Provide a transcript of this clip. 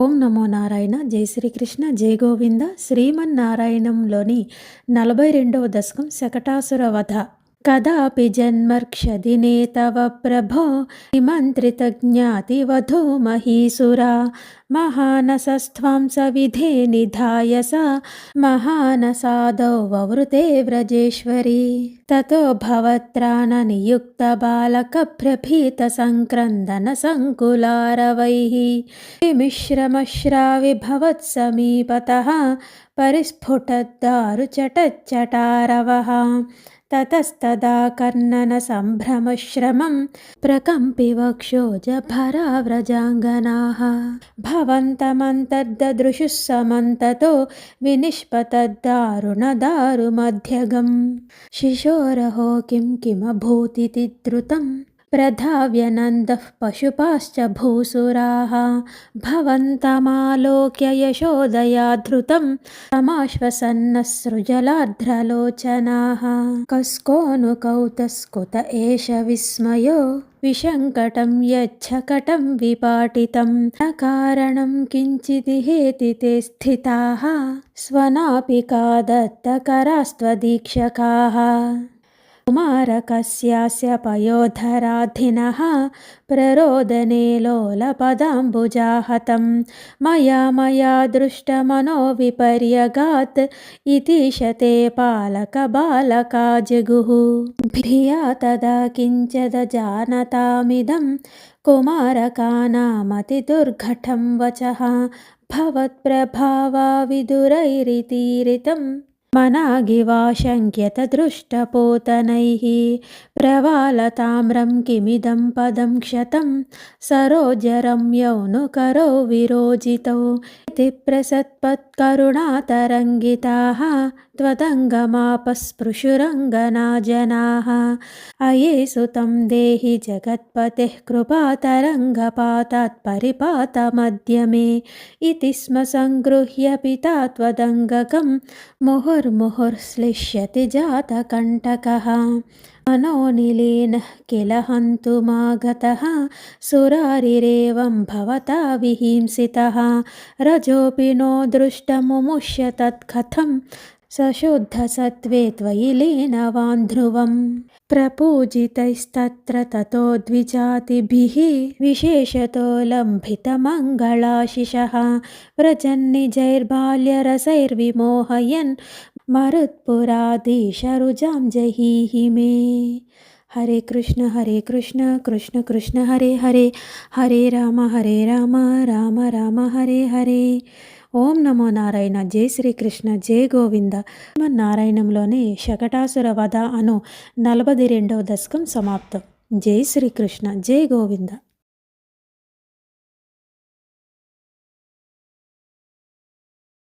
ఓం నమో నారాయణ. జై శ్రీకృష్ణ, జై గోవింద. శ్రీమన్నారాయణంలోని 42వ దశకం శకటాసుర వధ. కదాపి జన్మర్క్షదినే తవ ప్రభో నిమంత్రిత జ్ఞాతివధో మహీసురా మహానసస్త్వాం సవిధే నిధాయ స మహానసాదౌ వవృతే వ్రజేశ్వరీ తతో భవత్రాణ నియుక్త బాలక ప్రభీత సంక్రందన సంకులారవైః మిశ్రమశ్రావి భవత్సమీపతః పరిస్ఫుటద్దారు చటచ్చటారవః తతస్తదా కర్ణన సంభ్రమశ్రమం ప్రకంపి వక్షోజభరావ్రజాంగనాః భవంతమంతర్దదృశుః సమంతతో వినిష్పతద్దారుణదారుమధ్యగం శిశోరహో కిమభూతితి ధృతం ప్రధావ్యనందః పశుపాశ్చ భూసురాः భవంతమాలోక్య యశోదయా ధృతం సమాశ్వసన్నసృజలార్ధ్రలోచనాः కస్కోను కౌతస్కుత ఏష విస్మయో విశంకటం యచ్చకటం విపాటితం న కారణం కించిదిహేతి తే స్థితాः స్వనాపికా దత్తకరాస్త్వదీక్షకాः కుమారకస్యాస్య పయోధరాధినః ప్రరోదనే లోలపదాంబుజాహతం మయా దృష్టమనో విపర్యగాత్ ఇతిశతే పాలకబాలకా జగుః ధియా తదా కించదజానతామిదం కుమారకానామతి దుర్ఘటం వచః భవత్ప్రభావా విదురైరిतीरितं మనాగివాశంక్యత దృష్టపోతనైః ప్రవాలతామ్రం కిమిదం పదం క్షతం సరోజరమ్యౌనుకరో విరోజితో ఇతి ప్రసత్పత్కరుణాతరంగితాః త్వదంగమాపస్పృశురంగనా జనాః అయే సుతం దేహి జగత్పతిః కృపాతరంగపాతాత్ పరిపాతమద్య మే ఇతి స్మ సంగృహ్య పితా త్వదంగకం ముహుర్ముహుర్శ్లిష్యతి జాతకంటకః మనోనిలీనః కిల హन्तुमागतः సురారిరేవం భవతా విహింసితः రజోపి నో దృష్టముముష్య తత్కథం సశుద్ధసత్వే త్వయి లీనవాన్ ధ్రువం ప్రపూజితైస్తత్ర తతో ద్విజాతిభిః విశేషతో లంభితమంగళాశిషः వ్రజన్నిజైర్బాల్యరసైర్విమోహయన్ మరుత్పురాధీశరుజాం జహీहि మే. హరే కృష్ణ కృష్ణ కృష్ణ హరే హరే, హరే రామ రామ రామ హరే హరే. ఓం నమో నారాయణ. జై శ్రీకృష్ణ, జై గోవింద. నారాయణంలోని శకటాసుర వధ అను 42వ దశకం సమాప్తం. జై శ్రీకృష్ణ, జై గోవింద.